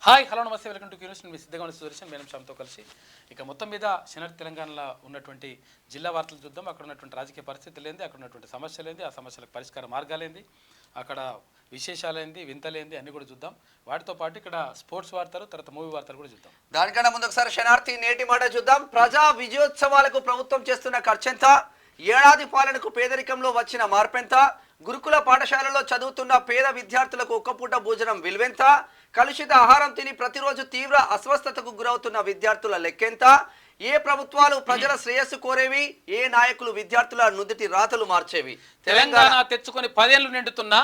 Hi hello నమస్తే welcome to curious. మీ సిద్ధంగా సుదర్శన్ మేనం శ్యామ్తో కలిసి ఇక మొత్తం మీద శనర్ తెలంగాణలో ఉన్నటువంటి జిల్లా వార్తలు చూద్దాం. అక్కడ ఉన్నటువంటి రాజకీయ పరిస్థితులు ఏంది, అక్కడ ఉన్నటువంటి సమస్యలు ఏంది, ఆ సమస్యలకు పరిష్కార మార్గాలు ఏంది, అక్కడ విశేషాలు ఏంది, వింతలేంది అన్నీ కూడా చూద్దాం. వాటితో పాటు ఇక్కడ స్పోర్ట్స్ వార్తలు, తర్వాత మూవీ వార్తలు కూడా చూద్దాం. దానికన్నా ముందు ఒకసారి శనార్థి నేటి మాట చూద్దాం. ప్రజా విజయోత్సవాలకు ప్రభుత్వం చేస్తున్న ఖర్చెంత, ఏడాది పాలనకు పేదరికంలో వచ్చిన మార్పెంత, గురుకుల పాఠశాలలో చదువుతున్న పేద విద్యార్థులకు ఒక్కపూట భోజనం విలువెంత, కలుషిత ఆహారం తిని ప్రతిరోజు తీవ్ర అస్వస్థతకు గురవుతున్న విద్యార్థుల లెక్కెంత, ఏ ప్రభుత్వాలు ప్రజల శ్రేయస్సు కోరేవి, ఏ నాయకులు విద్యార్థుల నుదుటి రాతలు మార్చేవి. తెలంగాణ తెచ్చుకొని 10 ఏళ్లు నిండుతున్నా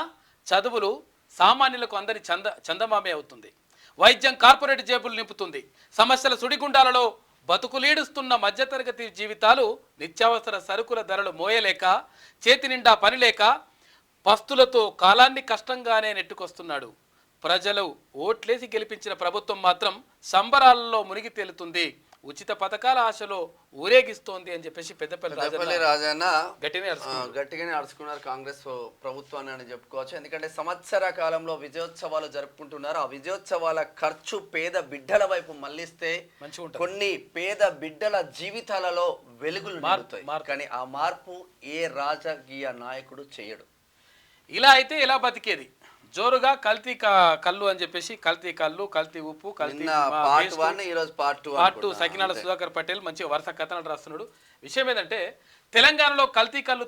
చదువులు సామాన్యులకు అందరి చందమామే అవుతుంది. వైద్యం కార్పొరేట్ జేబులు నింపుతుంది. సమస్యల సుడిగుండాలలో బతుకులీడుస్తున్న మధ్యతరగతి జీవితాలు, నిత్యావసర సరుకుల ధరలు మోయలేక, చేతి నిండా పని లేక పస్తులతో కాలాన్ని కష్టంగానే నెట్టుకొస్తున్నాడు. ప్రజలు ఓట్లేసి గెలిపించిన ప్రభుత్వం మాత్రం సంబరాలలో మునిగి తేలుతుంది. ఉచిత పథకాల ఆశలో ఊరేగిస్తోంది అని చెప్పేసి పెద్దపల్లి రాజన్న గట్టిగానే అరుచుకున్నారు కాంగ్రెస్ ప్రభుత్వాన్ని అని చెప్పుకోవచ్చు. ఎందుకంటే సంవత్సర కాలంలో విజయోత్సవాలు జరుపుకుంటున్నారు. ఆ విజయోత్సవాల ఖర్చు పేద బిడ్డల వైపు మళ్లిస్తే కొన్ని పేద బిడ్డల జీవితాలలో వెలుగులు మారుతాయి. కానీ ఆ మార్పు ఏ రాజకీయ నాయకుడు చేయడు. ఇలా అయితే ఎలా బతికేది? జోరుగా కల్తీ కళ్ళు అని చెప్పేసి కల్తీ కళ్ళు, కల్తీ ఉప్పు, కల్తీ పార్ట్ 2 సకినాల సుధాకర్ పటేల్ మంచిగా వరుస కథనాలు రాస్తున్నాడు. విషయం ఏంటంటే తెలంగాణలో కల్తీ కళ్ళు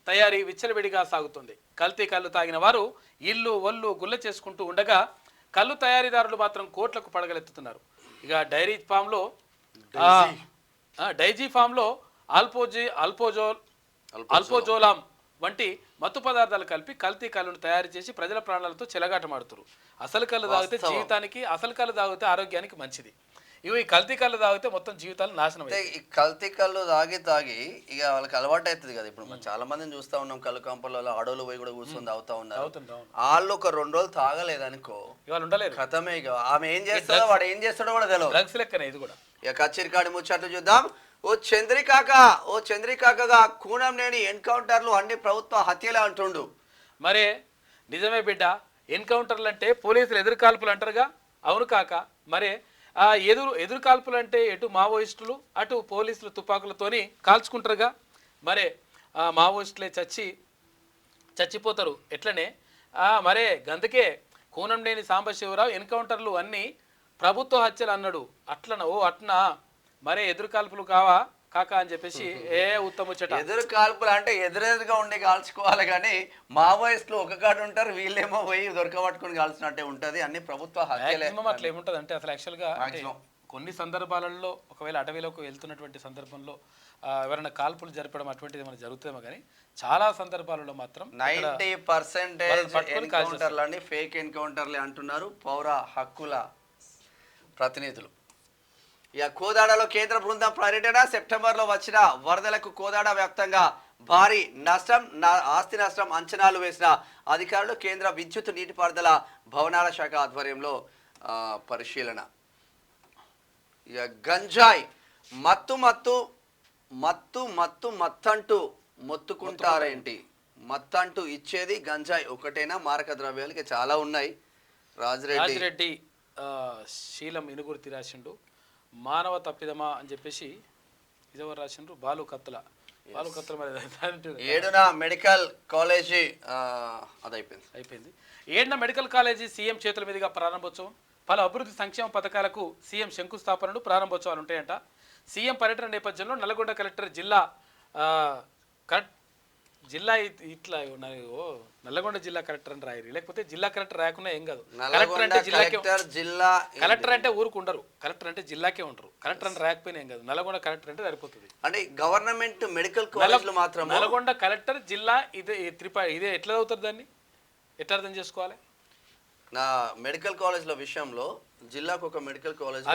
తయారీ విచ్చలవిడిగా సాగుతుంది. కల్తీ కళ్ళు తాగిన వారు ఇల్లు ఒళ్ళు గుల్ల చేసుకుంటూ ఉండగా కళ్ళు తయారీదారులు మాత్రం కోట్లకు పడగలెత్తుతున్నారు. ఇక డైజీ ఫామ్లో అల్పోజోలాం వంటి మత్తు పదార్థాలు కలిపి కల్తీ కళ్ళను తయారు చేసి ప్రజల ప్రాణాలతో చెలగాటమాడుతారు. అసలు కళ్ళు తాగితే జీవితానికి, అసలు కళ్ళు తాగితే ఆరోగ్యానికి మంచిది. ఈ కల్తీ కళ్ళు తాగితే మొత్తం జీవితాలు నాశనం. ఈ కల్తీ కళ్ళు తాగి ఇక వాళ్ళకి అలవాటు అవుతుంది కదా. ఇప్పుడు మనం చాలా మందిని చూస్తా ఉన్నాం, కళ్ళు కంపల్లో ఆడోళ్ళు పోయి కూడా కూర్చొని తాగుతా ఉన్నారు. వాళ్ళు ఒక 2 రోజులు తాగలేదనుకో ఇవాళ ఉండలేదు, ఖతమే. ఇక ఆమె ఏం చేస్తాడో వాడు ఏం చేస్తాడో కూడా తెలియదు. డ్రగ్స్ లెక్కనే ఇది కూడా. ఇక కచ్చిరికాడి ముచ్చట్లు చూద్దాం. ఓ చంద్రికాకగా కూనంనేని ఎన్కౌంటర్లు అన్ని ప్రభుత్వ హత్యలే అంటుండు. మరే నిజమే బిడ్డ, ఎన్కౌంటర్లు అంటే పోలీసులు ఎదురు కాల్పులు అంటారుగా. అవును కాక, మరే ఎదురు కాల్పులు అంటే ఎటు మావోయిస్టులు అటు పోలీసులు తుపాకులతోని కాల్చుకుంటారుగా. మరే మావోయిస్టులే చచ్చిపోతారు ఎట్లనే. మరే గందుకే కూనంనేని సాంబశివరావు ఎన్కౌంటర్లు అన్నీ ప్రభుత్వ హత్యలు అన్నాడు. అట్నా మరే ఎదురు కాల్పులు కాక అని చెప్పేసి ఉత్తముచ్చట. ఎదురు కాల్పులు అంటే ఎదురెదురుగా ఉండి కాల్చుకోవాలి, కానీ మావోయిస్టులు ఒక కాడు ఉంటారు, వీళ్ళేమో పోయి దొరకబట్టుకుని కాల్చినట్టే ఉంటది. అన్ని ప్రభుత్వ హత్యలే. అట్లా ఏముంటది అంటే అసలు యాక్చువల్గా కొన్ని సందర్భాలలో ఒకవేళ అటవీలోకి వెళ్తున్నటువంటి సందర్భంలో ఎవరైనా కాల్పులు జరపడం అటువంటిది ఏమైనా జరుగుతుందేమో, కానీ చాలా సందర్భాలలో మాత్రం 90% ఎన్కౌంటర్లు ఫేక్ ఎన్కౌంటర్లే అంటున్నారు పౌర హక్కుల ప్రతినిధులు. ఇక కోదాడలో కేంద్ర బృందం పర్యటన. సెప్టెంబర్లో వచ్చిన వరదలకు కోదాడ వ్యాప్తంగా భారీ ఆస్తి నష్టం అంచనాలు వేసిన అధికారులు కేంద్ర విద్యుత్ నీటిపారుదల భవనాల శాఖ ఆధ్వర్యంలో పరిశీలన. ఇక గంజాయి మత్తంటూ మొత్తుకుంటారేంటి? మత్తంటూ ఇచ్చేది గంజాయి ఒకటేనా? మారక ద్రవ్యాలకి చాలా ఉన్నాయి. రాజిరెడ్డి శీలం ఇనుగుర్తి రాసిండు. మానవ తప్పిదమా అని చెప్పేసి ఇదెవరు రాసిండ్రు? బాలు కత్తుల మరి 7న మెడికల్ కాలేజీ అయిపోయింది. 7న మెడికల్ కాలేజీ సీఎం చేతుల మీదుగా ప్రారంభోత్సవం. పలు అభివృద్ధి సంక్షేమ పథకాలకు సీఎం శంకుస్థాపనలు, ప్రారంభోత్సవాలు ఉంటాయంట. సీఎం పర్యటన నేపథ్యంలో నల్గొండ కలెక్టర్ నల్లగొండ జిల్లా కలెక్టర్ అని రాయరు, లేకపోతే జిల్లా కలెక్టర్ రాయకుండా ఏం కాదు. కలెక్టర్ అంటే ఊరుకు ఉండరు, కలెక్టర్ అంటే జిల్లాకే ఉంటారు. కలెక్టర్ అని రాయకపోయినా ఏం కాదు, నల్గొండ కలెక్టర్ అంటే సరిపోతుంది. అంటే గవర్నమెంట్ మెడికల్ కాలేజ్ మాత్రం నల్గొండ కలెక్టర్ జిల్లా ఇదే ఎట్లా అవుతుంది? దాన్ని ఎట్లా అర్థం చేసుకోవాలి? నా మెడికల్ కాలేజ్ల విషయంలో జిల్లాకు ఒక మెడికల్ కాలేజ్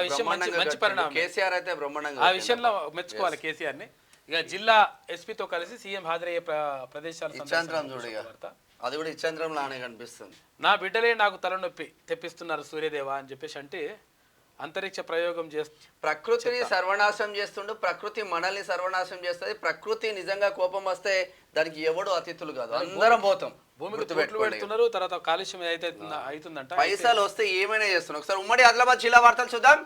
మంచి పరిణామం. కేసీఆర్ అయితే బ్రహ్మాండంగా ఆ విషయంలో మెచ్చుకోవాలి కేసీఆర్ని. ఇక జిల్లా ఎస్పీతో కలిసి సీఎం హాజరయ్యే ప్రదేశాలు అది కూడా ఇచ్చాంద్రం లానే కనిపిస్తుంది. నా బిడ్డలే నాకు తలనొప్పి తెప్పిస్తున్నారు సూర్యదేవ అని చెప్పేసి అంటే అంతరిక్ష ప్రయోగం ప్రకృతిని సర్వనాశనం చేస్తుండు, ప్రకృతి మనల్ని సర్వనాశనం చేస్తుంది. ప్రకృతి నిజంగా కోపం వస్తే దానికి ఎవడు అతిథులు కాదు, అందరం పోతాం. భూమికి పెడుతున్నారు. తర్వాత కాలుష్యం అయితే అవుతుందంట. పైసలు వస్తే ఏమైనా చేస్తున్నారు. ఒకసారి ఉమ్మడి ఆదిలాబాద్ జిల్లా వార్తలు చూద్దాం.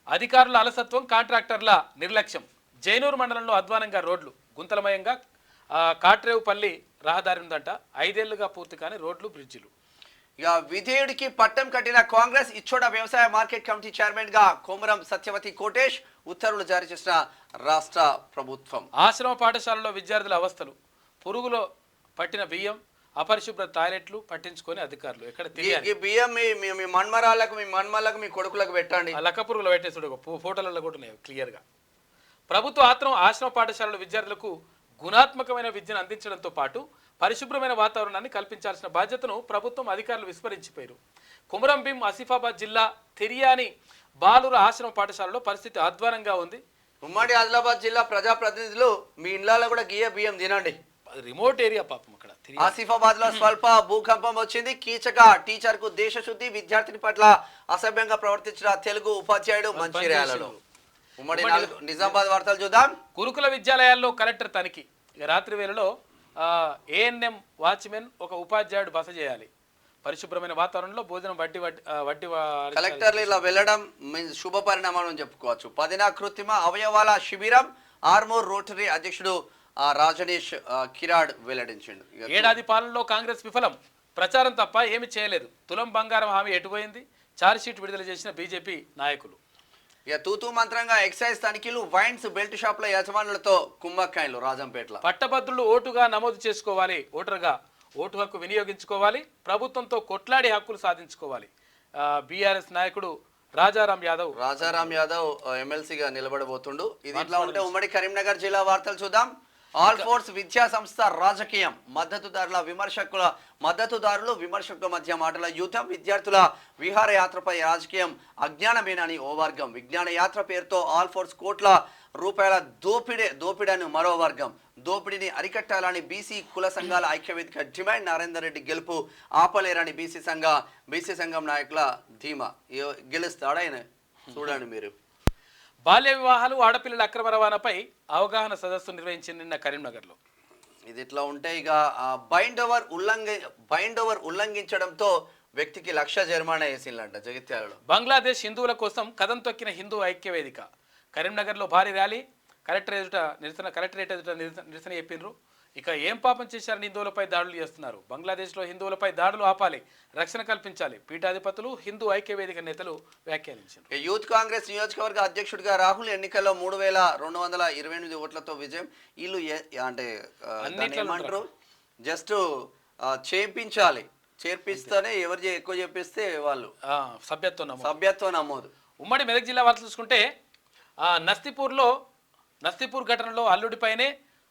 అధికారుల అలసత్వం, కాంట్రాక్టర్ల నిర్లక్ష్యం. జైనూరు మండలంలో అధ్వానంగా రోడ్లు గుంతలమయంగా. కాట్రేవుపల్లి రహదారి ఉందంట. 5 ఏళ్లుగా పూర్తి కాని రోడ్లు, బ్రిడ్జిలు. ఇక విధేయుడికి పట్టం కట్టిన కాంగ్రెస్ ఇచ్చోడ వ్యవసాయ మార్కెట్ కమిటీ చైర్మన్ గా కొమరం సత్యవతి కోటేష్ ఉత్తర్వులు జారీ చేసిన రాష్ట్ర ప్రభుత్వం. ఆశ్రమ పాఠశాలలో విద్యార్థుల అవస్థలు. పురుగులో పట్టిన బియ్యం, అపరిశుభ్ర టాయిలెట్లు పట్టించుకొని అధికారులు ఎక్కడ ఈ బియ్యం మీ మన్మరాలకు, మీ మన్మలకు, మీ కొడుకులకు పెట్టండి. లక్క పురుగులు పెట్టేసాడు. ఫోటోలలో కూడా ఉన్నాయి క్లియర్గా. ప్రభుత్వ ఆశ్రమ పాఠశాలలో విద్యార్థులకు గుణాత్మకమైన విద్యను అందించడంతో పాటు పరిశుభ్రమైన వాతావరణాన్ని కల్పించాల్సిన బాధ్యతను ప్రభుత్వం అధికారులు విస్మరించిపోయారు. కుమరం భీం ఆసిఫాబాద్ జిల్లా తెరియాని బాలుర ఆశ్రమ పాఠశాలలో పరిస్థితి అధ్వానంగా ఉంది. ఉమ్మడి ఆదిలాబాద్ జిల్లా ప్రజాప్రతినిధులు మీ ఇళ్లలో కూడా బియ్యం తినండి. రిమోట్ ఏరియా పాపం అక్కడ. ఆసిఫాబాద్ లో స్వల్ప భూకంపం వచ్చింది. కీచక టీచర్ కు దేశశుద్ధి, విద్యార్థిని పట్ల అసభ్యంగా ప్రవర్తించిన తెలుగు ఉపాధ్యాయుడు మంచిర్యాలలో. ఉమ్మడి నిజామాబాద్ వార్తలు చూద్దాం. గురుకుల విద్యాలయాల్లో కలెక్టర్ తనిఖీ. ఇక రాత్రి వేళలో ఏఎన్ఎం వాచ్మెన్ ఒక ఉపాధ్యాయుడు బస చేయాలి. పరిశుభ్రమైన వాతావరణంలో భోజనం వడ్డీ కలెక్టర్లు ఇలా వెళ్ళడం శుభ పరిణామం అని చెప్పుకోవచ్చు. 10న కృత్రిమ అవయవాల శిబిరం ఆర్మూర్ రోటరీ అధ్యక్షుడు రాజనీష్ కిరాడ్ వెల్లడించిండు. ఏడాది పాలనలో కాంగ్రెస్ విఫలం, ప్రచారం తప్ప ఏమి చేయలేదు. తులం బంగారం హామీ ఎటుపోయింది? ఛార్జ్షీట్ విడుదల చేసిన బీజేపీ నాయకులు. ఇక తూతూ మంత్రంగా ఎక్సైజ్ తనిఖీలు, వైన్స్ బెల్ట్ షాప్ల యజమానులతో కుమ్మక్కాయలు రాజంపేటలో. పట్టభద్రులు ఓటుగా నమోదు చేసుకోవాలి, ఓటర్గా ఓటు హక్కు వినియోగించుకోవాలి, ప్రభుత్వంతో కొట్లాడి హక్కులు సాధించుకోవాలి. బీఆర్ఎస్ నాయకుడు రాజారాం యాదవ్ ఎమ్మెల్సీగా నిలబడబోతుండు. ఇది ఇట్లా ఉంటే ఉమ్మడి కరీంనగర్ జిల్లా వార్తలు చూద్దాం. ఆల్ ఫోర్స్ విద్యా సంస్థ రాజకీయం, మద్దతుదారులు విమర్శకుల మధ్య మాటల యుద్ధం. విద్యార్థుల విహారయాత్రపై రాజకీయం అజ్ఞానమేనని ఓ వర్గం. విజ్ఞాన యాత్ర పేరుతో ఆల్ ఫోర్స్ కోట్ల రూపాయల దోపిడని మరో వర్గం. దోపిడీని అరికట్టాలని బీసీ కుల సంఘాల ఐక్యవేదిక డిమాండ్. నరేందర్ రెడ్డి గెలుపు ఆపలేరని బీసీ సంఘం నాయకుల ధీమా. గెలుస్తాడాయన చూడండి మీరు. బాల్య వివాహాలు, ఆడపిల్లల అక్రమ రవాణాపై అవగాహన సదస్సు నిర్వహించింది నిన్న కరీంనగర్లో. ఇది ఇట్లా ఉంటే ఇక బైండ్ ఓవర్ ఉల్లంఘించడంతో వ్యక్తికి 1,00,000 జరిమానా వేసిందంట జగిత్యాలలో. బంగ్లాదేశ్ హిందువుల కోసం కథం తొక్కిన హిందూ ఐక్యవేదిక. కరీంనగర్లో భారీ ర్యాలీ, కలెక్టరేట్ ఎదుట నిరసన చెప్పిండ్రు. ఇక ఏం పాపం చేశారని హిందువులపై దాడులు చేస్తున్నారు. బంగ్లాదేశ్లో హిందువులపై దాడులు ఆపాలి, రక్షణ కల్పించాలి. పీఠాధిపతులు, హిందూ ఐక్యవేదిక నేతలు వ్యాఖ్యానించారు. యూత్ కాంగ్రెస్ నియోజకవర్గ అధ్యక్షుడిగా రాహుల్ ఎన్నికల్లో 3,228 ఓట్లతో విజయం. వీళ్ళు అంటే ఏమంటారు, జస్ట్ చేర్పిస్తేనే ఎవరు ఎక్కువ చెప్పిస్తే వాళ్ళు సభ్యత్వం నమోదు. ఉమ్మడి మెదక్ జిల్లా వార్తలు చూసుకుంటే నస్తీపూర్ ఘటనలో అల్లుడిపైనే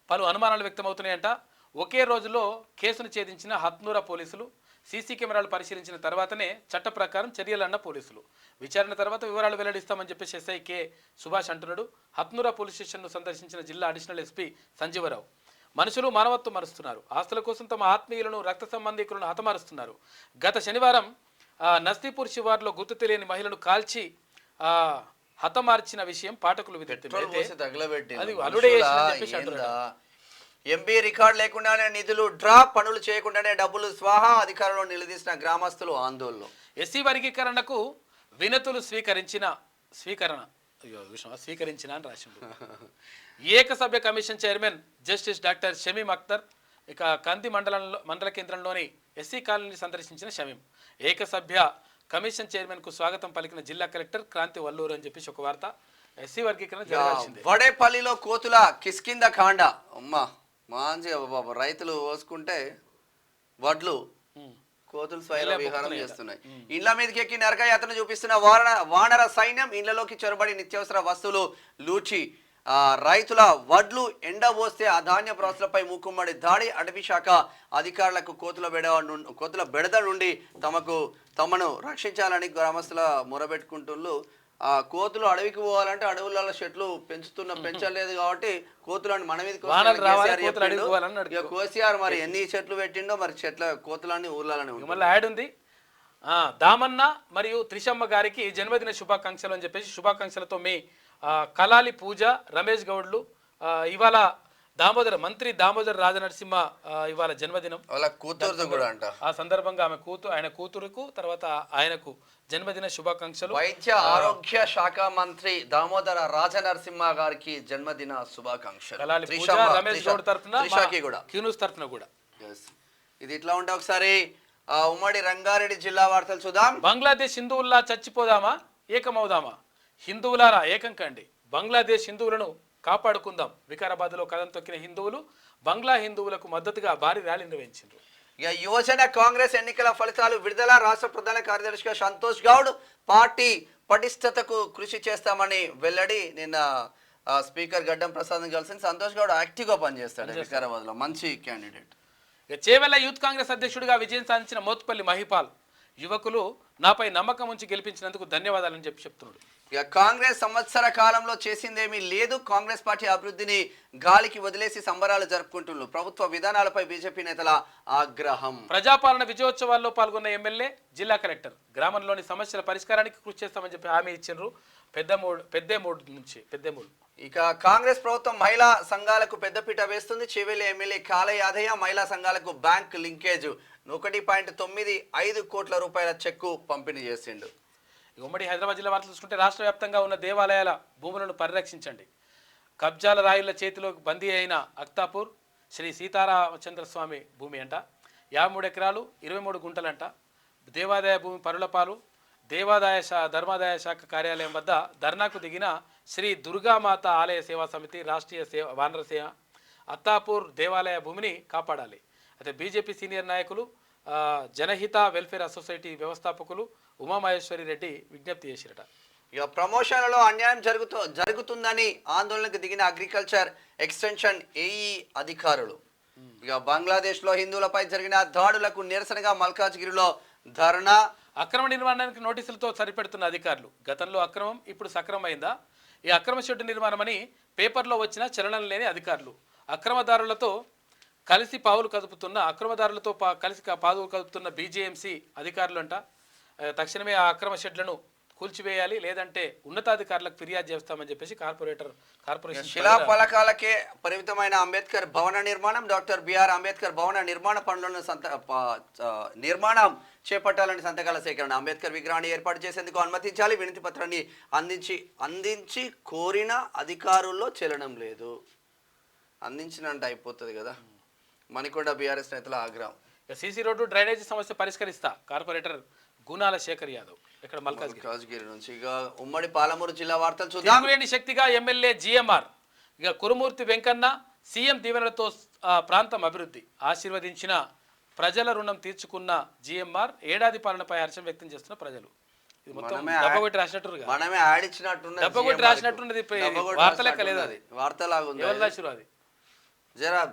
పలు అనుమానాలు వ్యక్తమవుతున్నాయంట. ఒకే రోజులో కేసును ఛేదించిన హత్నూరా పోలీసులు. సీసీ కెమెరాలు పరిశీలించిన తర్వాతనే చట్ట ప్రకారం చర్యలన్న పోలీసులు. విచారణ తర్వాత వివరాలు వెల్లడిస్తామని చెప్పేసి ఎస్ఐ కె సుభాష్ అంటున్నాడు. హత్నూరా పోలీస్ స్టేషన్ను సందర్శించిన జిల్లా అడిషనల్ ఎస్పీ సంజీవరావు. మనుషులు మానవత్వం మరుస్తున్నారు, ఆస్తుల కోసం తమ ఆత్మీయులను, రక్త సంబంధికులను హతమారుస్తున్నారు. గత శనివారం నస్తీపూర్ శివార్లో గుర్తు తెలియని మహిళను కాల్చి హతమార్చిన విషయం పాఠకులు ఎంపీ రికార్డు లేకుండానే నిధులు డ్రాప్, పనులు చేయకుండానే డబ్బులు స్వాహా. అధికారంలో నిలదీసిన గ్రామస్తులు ఆందోళన. ఎస్సీ వర్గీకరణకు వినతులు స్వీకరించిన అని రాసిండు. ఏకసభ్య commission chairman justice doctor Shamim Akhtar. ఇక కంది మండల కేంద్రంలోని ఎస్సీ కాలనీని సందర్శించిన షమీం. ఏకసభ్య కమిషన్ చైర్మన్ కు స్వాగతం పలికిన జిల్లా కలెక్టర్ క్రాంతి వల్లూరు అని చెప్పేసి ఒక వార్త. ఎస్సీ వర్గీకరణ జరగాల్సిందే. వడేపల్లిలో కోతుల కిష్కింద కాండ. అమ్మా మంచి బాబు, రైతులు పోసుకుంటే వడ్లు కోతులు స్వైర విహారం చేస్తున్నాయి. ఇండ్ల మీదకి ఎక్కి నరకయాత్ర చూపిస్తున్న వానర సైన్యం. ఇండ్లలోకి చొరబడి నిత్యావసర వస్తువులు లూచి రైతుల వడ్లు ఎండబోస్తే ఆ ధాన్య ప్రాసులపై మూకుమ్మడి దాడి. అటవీ శాఖ అధికారులకు కోతుల బెడద నుండి తమను రక్షించాలని గ్రామస్తుల మొరబెట్టుకుంటున్నారు. ఆ కోతులు అడవికి పోవాలంటే అడవులలో చెట్లు పెంచలేదు కాబట్టి కోతులను మన మీద కేసీఆర్ మరి ఎన్ని చెట్లు పెట్టిండో మరి కోతులన్నీ ఊర్లలోనే మళ్ళీ యాడ్ ఉంది. దామన్న మరియు త్రిషమ్మ గారికి జన్మదిన శుభాకాంక్షలు అని చెప్పేసి శుభాకాంక్షలతో మీ కలాలి పూజ రమేష్ గౌడ్లు ఇవాళ మంత్రి దామోదర్ రాజనరసింహ ఇవాళ జన్మదినం వాళ్ళ కూతురుది కూడా అంట. ఆ సందర్భంగా ఆయన కూతురుకు తర్వాత ఆయనకు జన్మదిన శుభాకాంక్షలు. వైద్య ఆరోగ్య శాఖ మంత్రి దామోదర రాజనరసింహ గారికి జన్మదిన శుభాకాంక్షలు. కలాలి పూజ రమేష్ గౌడ్ తరఫున క్యూనూస్ తరఫున కూడా. ఇది ఇట్లా ఉంటే ఒకసారి ఉమ్మడి రంగారెడ్డి జిల్లా వార్తలు చూద్దాం. బంగ్లాదేశ్ హిందువుల్లా చచ్చిపోదామా ఏకమవుదామా, హిందువులారా ఏకం కండి, బంగ్లాదేశ్ హిందువులను కాపాడుకుందాం. వికారాబాద్లో కదం తొక్కిన హిందువులు బంగ్లా హిందువులకు మద్దతుగా భారీ ర్యాలీ నిర్వహించారు. ఇక యువజన కాంగ్రెస్ ఎన్నికల ఫలితాలు విడుదల. రాష్ట్ర ప్రధాన కార్యదర్శిగా సంతోష్ గౌడ్ పార్టీ పటిష్టతకు కృషి చేస్తామని వెల్లడి. నిన్న స్పీకర్ గడ్డం ప్రసాద్ కలిసి సంతోష్ గౌడ్ యాక్టివ్గా పనిచేస్తాడు వికారాబాద్ లో, మంచి క్యాండిడేట్. ఇక చేవెళ్ల యూత్ కాంగ్రెస్ అధ్యక్షుడిగా విజయం సాధించిన మోత్పల్లి మహిపాల్ యువకులు నాపై నమ్మకం ఉంచి గెలిపించినందుకు ధన్యవాదాలని చెప్తున్నాడు. ఇక కాంగ్రెస్ సంవత్సర కాలంలో చేసిందేమీ లేదు, కాంగ్రెస్ పార్టీ అభివృద్ధిని గాలికి వదిలేసి సంబరాలు జరుపుకుంటున్నారు. ప్రభుత్వ విధానాలపై బీజేపీ నేతల ఆగ్రహం. ప్రజాపాలన విజయోత్సవాల్లో పాల్గొన్న ఎమ్మెల్యే జిల్లా కలెక్టర్ గ్రామంలోని సమస్యల పరిష్కారానికి కృషి చేస్తామని చెప్పి హామీ ఇచ్చారు. పెద్దేమూడు. ఇక కాంగ్రెస్ ప్రభుత్వం మహిళా సంఘాలకు పెద్దపీట వేస్తుంది. చేవెళ్ల ఎమ్మెల్యే కాల యాదయ్య మహిళా సంఘాలకు బ్యాంక్ లింకేజ్ 1.95 కోట్ల రూపాయల చెక్కు పంపిణీ చేసిండు. ఉమ్మడి హైదరాబాద్ జిల్లా వార్తలు చూసుకుంటే రాష్ట్ర వ్యాప్తంగా ఉన్న దేవాలయాల భూములను పరిరక్షించండి. కబ్జాల రాయుల చేతిలోకి బందీ అయిన అక్తాపూర్ శ్రీ సీతారామచంద్ర స్వామి భూమి అంట, 53 ఎకరాలు 23 గుంటలంట. దేవాదాయ భూమి పరులపాలు. ధర్మాదాయ శాఖ కార్యాలయం వద్ద ధర్నాకు దిగిన శ్రీ దుర్గామాత ఆలయ సేవా సమితి, రాష్ట్రీయ వానర సేవ అత్తాపూర్ దేవాలయ భూమిని కాపాడాలి. అయితే బీజేపీ సీనియర్ నాయకులు జనహిత వెల్ఫేర్ సొసైటీ వ్యవస్థాపకులు ఉమామహేశ్వరి రెడ్డి విజ్ఞప్తి చేసిరట. ఇక ప్రమోషన్లలో అన్యాయం జరుగుతుందని ఆందోళనకు దిగిన అగ్రికల్చర్ ఎక్స్టెన్షన్ ఏఈ అధికారులు. ఇక బంగ్లాదేశ్లో హిందువులపై జరిగిన దాడులకు నిరసనగా మల్కాజ్గిరిలో ధర్నా. అక్రమ నిర్మాణానికి నోటీసులతో సరిపెడుతున్న అధికారులు. గతంలో అక్రమం ఇప్పుడు సక్రమైందా? ఈ అక్రమ షెడ్డు నిర్మాణమని పేపర్లో వచ్చిన చలనం లేని అధికారులు. అక్రమదారులతో కలిసి పావులు కదుపుతున్న బీజేఎంసీ అధికారులు అంట. తక్షణమే ఆ అక్రమ షెడ్లను కూల్చివేయాలి, లేదంటే ఉన్నతాధికారులకు ఫిర్యాదు చేస్తామని చెప్పేసి కార్పొరేషన్ శిలాఫలకాలకే పరిమితమైన అంబేద్కర్ భవన నిర్మాణం. డాక్టర్ బిఆర్ అంబేద్కర్ భవన నిర్మాణ పనులను నిర్మాణం చేపట్టాలని సంతకాల సేకరణ. అంబేద్కర్ విగ్రహాన్ని ఏర్పాటు చేసేందుకు అనుమతించాలి. వినతి పత్రాన్ని అందించి కోరిన అధికారుల్లో చెల్లడం లేదు. అందించినంటే అయిపోతుంది కదా. మణికొండ బీఆర్ఎస్ నేతల ఆగ్రహం. సీసీ రోడ్డు డ్రైనేజీ సమస్య పరిష్కరిస్తా కార్పొరేటర్ గుణాల శేఖర్ యాదవ్ ఇక్కడ మల్కాజ్గిరి నుంచి. ఇక ఉమ్మడి పాలమూరు జిల్లా వార్తలు చూద్దాం. శక్తిగా ఎమ్మెల్యే జిఎంఆర్. ఇక కురుమూర్తి వెంకన్న సీఎం దీవెనలతో ప్రాంతం అభివృద్ధి ఆశీర్వదించిన ప్రజల రుణం తీర్చుకున్న జిఎంఆర్. ఏడాది పాలనపై హర్షం వ్యక్తం చేస్తున్న ప్రజలు. ఇది మొత్తం దెబ్బగొట్టి రాసినట్టుగా మనమే ఆడిచ్చినట్టున్నది, దెబ్బగొట్టి రాసినట్టున్నది. వార్త లెక్క లేదు, అది వార్తలాగా ఎవరు రాసిరు? అది జరా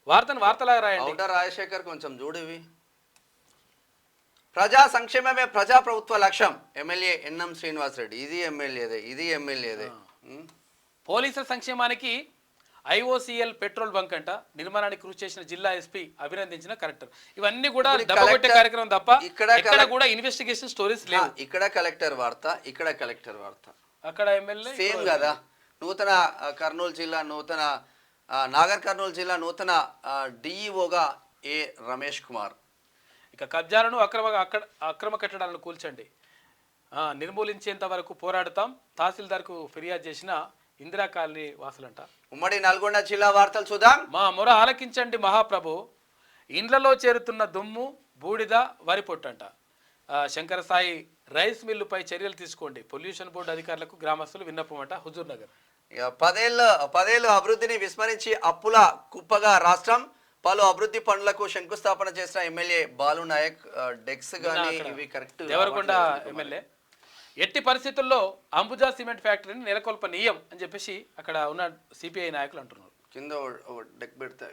వార్తలాగా రాయండి. రాజశేఖర్ కొంచెం చూడివి. ప్రజా సంక్షేమమే ప్రజాప్రభుత్వ లక్ష్యం. MLA NM Srinivasareddy. ఇది ఎమ్మెల్యేదే. పోలీసుల సంక్షేమానికి ఐఓసిఎల్ పెట్రోల్ బంక్ అంట నిర్మాణానికి కృషి చేసిన జిల్లా ఎస్పీ అభినందించిన కలెక్టర్. ఇవన్నీ కూడా దెబ్బకొట్టే కార్యక్రమం తప్ప ఇక్కడ కూడా ఇన్వెస్టిగేషన్ స్టోరీస్ లేవు. ఇక్కడ కలెక్టర్ వార్త, అక్కడ ఎమ్మెల్యే సేమ్ కదా. నూతన నాగర్ కర్నూలు జిల్లా నూతన డిఈఓగా ఏ రమేష్ కుమార్. ఇక కబ్జాలను అక్రమ కట్టడాలను కూల్చండి, నిర్మూలించేంత వరకు పోరాడతాం. తహసీల్దార్కు ఫిర్యాదు చేసిన ఇందిరా కాలనీ వాసులంట. ఉమ్మడి నల్గొండ జిల్లా వార్తలు చూద్దాం. మా మొర ఆలకించండి మహాప్రభు. ఇండ్లలో చేరుతున్న దుమ్ము బూడిద వరి పొట్టంట. శంకరసాయి రైస్ మిల్లుపై చర్యలు తీసుకోండి. పొల్యూషన్ బోర్డు అధికారులకు గ్రామస్తులు విన్నపం అంట. హుజూర్ నగర్. ఇక పదేళ్ళు అభివృద్ధిని విస్మరించి అప్పుల కుప్పగా రాష్ట్రం. పలు అభివృద్ధి పనులకు శంకుస్థాపన చేసిన ఎమ్మెల్యే బాలు నాయక్. డెక్స్ గానీ ఇవి కరెక్ట్. దేవరకొండ ఎమ్మెల్యే ఎట్టి పరిస్థితుల్లో అంబుజా సిమెంట్ ఫ్యాక్టరీని నెలకొల్పనీయం అని చెప్పేసి అక్కడ ఉన్న సిపిఐ నాయకులు అంటున్నారు. కింద డెక్ పెడితే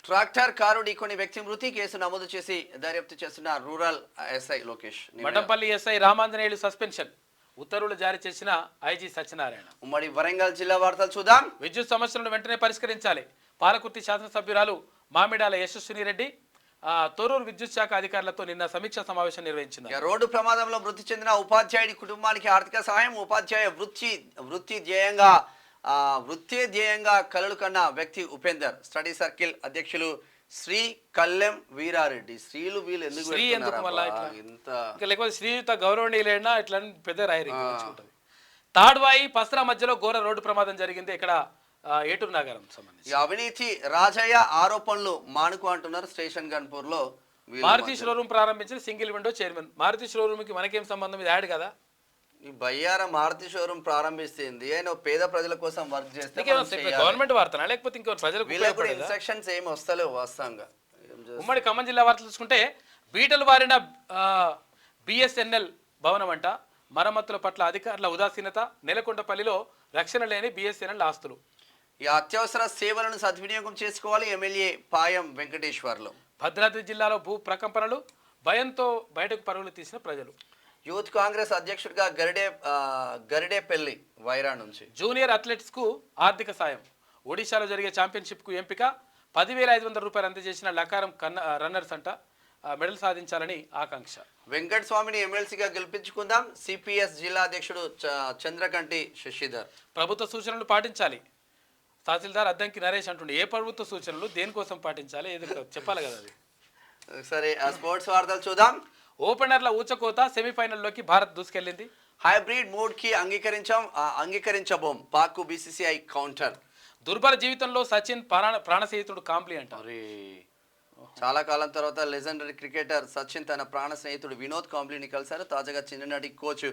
ట్రాక్టర్ కారు ఢీకొని వ్యక్తి మృతి. కేసు నమోదు చేసి దర్యాప్తు చేస్తున్న rural SI Lokesh. Mathampalli SI Ramanjaneyulu suspension. ఉత్తర్వులు జారీ చేసిన ఐజీ సత్యనారాయణ. ఉమ్మడి వరంగల్ జిల్లా వార్తలు చూద్దాం. విద్యుత్ సమస్యలను వెంటనే పరిష్కరించాలి. పాలకుర్తి శాసనసభ్యురాలు మామిడాల యశస్విని రెడ్డి. తొర్రూరు విద్యుత్ శాఖ అధికారులతో నిన్న సమీక్ష సమావేశం నిర్వహించింది. ఇక రోడ్డు ప్రమాదంలో మృతి చెందిన ఉపాధ్యాయుడి కుటుంబానికి ఆర్థిక సహాయం. ఉపాధ్యాయ వృత్తి ధ్యేయంగా కలలు కన్న వ్యక్తి ఉపేందర్. స్టడీ సర్కిల్ అధ్యక్షులు శ్రీ కల్లెం వీరారెడ్డి. శ్రీలు వీళ్ళు ఎందుకు శ్రీ ఎందుకు పెడుతున్నారబ్బా? మళ్ళా ఇట్లా? ఇంత ఇంకా లేకపోతే శ్రీయుత గౌరవనీయులైనా ఇట్లా అని పెద్ద రాయరి ఉంటుంది. తాడ్వాయి పస్రా మధ్యలో ఘోర రోడ్డు ప్రమాదం జరిగింది. ఇక్కడ ఏటూరు నగరం సంబంధించి ఈ అవినీతి రాజయ్య ఆరోపణలు మానుకు అంటున్నారు. స్టేషన్ గన్పూర్ లో మారుతి షోరూమ్ ప్రారంభించిన single window chairman. Maruti showroom కి మనకేం సంబంధం, ఇది యాడ్ కదా. ఈ బయ్యార మారుతి షోరూమ్ ప్రారంభిస్తుంది. ఆయన పేద ప్రజల కోసం వర్క్ చేస్తే గవర్నమెంట్ వార్తనా లేకపోతే ఇంకో ప్రజలకు ఇన్స్ట్రక్షన్స్ ఏమి వస్తలేవు వాస్తవంగా. ఉమ్మడి ఖమ్మం జిల్లా వార్తలు చూసుకుంటే బీటలు వారిన బిఎస్ఎన్ఎల్ భవనం అంట. మరమ్మతుల పట్ల అధికారుల ఉదాసీనత. నెలకొండపల్లిలో రక్షణ లేని బిఎస్ఎన్ఎల్ ఆస్తులు. ఈ అత్యవసర సేవలను సద్వినియోగం చేసుకోవాలి. ఎమ్మెల్యే పాయం వెంకటేశ్వర్లు. భద్రాద్రి జిల్లాలో భూ ప్రకంపనలు. భయంతో బయటకు పరుగులు తీసిన ప్రజలు. యూత్ కాంగ్రెస్ అధ్యక్షుడిగా గరిడేపల్లి వైరా నుంచి. జూనియర్ అథ్లెట్స్ కు ఆర్థిక సాయం. ఒడిశాలో జరిగే ఛాంపియన్షిప్ కు ఎంపిక. 10,500 రూపాయలు అందజేసిన లకారం రన్నర్స్ అంట. మెడల్ సాధించాలని ఆకాంక్ష. వెంకట స్వామిని ఎమ్మెల్సీగా గెలిపించుకుందాం. సిపిఎస్ జిల్లా అధ్యక్షుడు చంద్రకంటి శశిధర్. ప్రభుత్వ సూచనలు పాటించాలి. తహసీల్దార్ అద్దంకి నరేష్ అంటుండే. ఏ ప్రభుత్వ సూచనలు దేనికోసం పాటించాలి ఏదో చెప్పాలి కదా అది. సరే, ఆ స్పోర్ట్స్ వార్తలు చూద్దాం. ఓపెనర్ల ఊచకోత. సెమీఫైనల్లోకి భారత్ దూసుకెళ్లింది. హైబ్రిడ్ మోడ్ కి అంగీకరించబోం. Pak BCCI counter. దుర్భర జీవితంలో సచిన్ ప్రాణ స్నేహితుడు కాంప్లీ అంట. చాలా కాలం తర్వాత లెజెండరీ క్రికెటర్ సచిన్ తన ప్రాణ స్నేహితుడు వినోద్ కాంబ్లీని కలిశారు. తాజాగా చిన్ననాటి కోచ్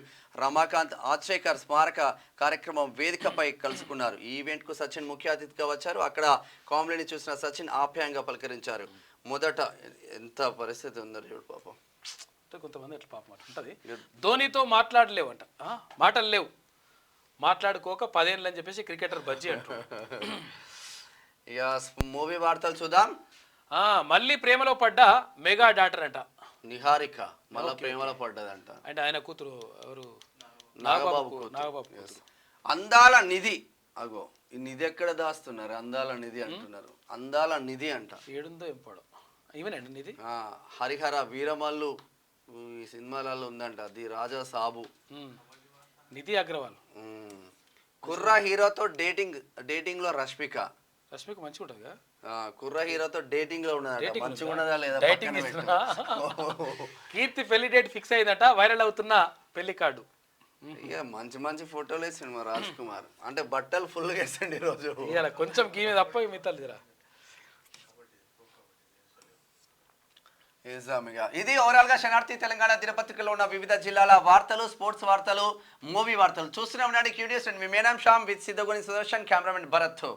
రమాకాంత్ ఆచ్రేకర్ స్మారక కార్యక్రమం వేదికపై కలుసుకున్నారు. ఈ ఈవెంట్ కు సచిన్ ముఖ్య అతిథిగా వచ్చారు. అక్కడ కాంబ్లీని చూసిన సచిన్ ఆప్యాయంగా పలకరించారు. మొదట ఎంత పరిస్థితి ఉందో చూడు పాపం. కొంతమంది ఎట్లా పాపం ఉంటుంది. ధోనితో మాట్లాడలేవంట. మాటలు లేవు. మాట్లాడుకోక 10 ఏళ్ళు అని చెప్పేసి క్రికెటర్ బజ్జీ అంటారు. ఇక మూవీ వార్తలు చూద్దాం. మళ్ళీ ప్రేమలో పడ్డ మెగా డాటర్ అంట. నిహారిక మళ్ళీ ప్రేమలో పడ్డదంట. అంటే ఆయన కూతురు ఎవరు? నాగబాబు. కూతురు. అందాల నిధి. అగో ఈ నిధి ఎక్కడ దాస్తున్నారు? అందాల నిధి అంటున్నారు. అందాల నిధి అంట. ఏడుందో ఎంపాడు ఇవనండి నిధి. హరిహర వీరమల్లు ఈ సినిమాలలో ఉందంట. అది రాజా సాబు. నిధి అగ్రవాల్. కుర్రా హీరోతో డేటింగ్ లో రష్మిక మంచిగా ఉంటుంది కదా. కుర్రా హీరోతో డేటింగ్ లో ఉన్నదట. మంచిగా ఉన్నదా లేదా? కీర్తి పెళ్లి డేట్ ఫిక్స్ అయిందట. వైరల్ అవుతున్న పెళ్లి కార్డు. ఇక మంచి ఫోటోలు వేసిండు మా రాజ్ కుమార్. అంటే బట్టలు ఫుల్ వేసండి ఈరోజు. కొంచెం గీ తప్ప మిగతాలు జరా. ఇది ఓవరాల్ గా శనార్థి తెలంగాణ దినపత్రికలో ఉన్న వివిధ జిల్లాల వార్తలు, స్పోర్ట్స్ వార్తలు, మూవీ వార్తలు చూస్తూనే ఉండండి. క్యూరియస్ అండ్ మీ మేనాం శ్యామ్ విత్ సిద్ధగుని సుదర్శన్, కెమెరామెన్ భరత్.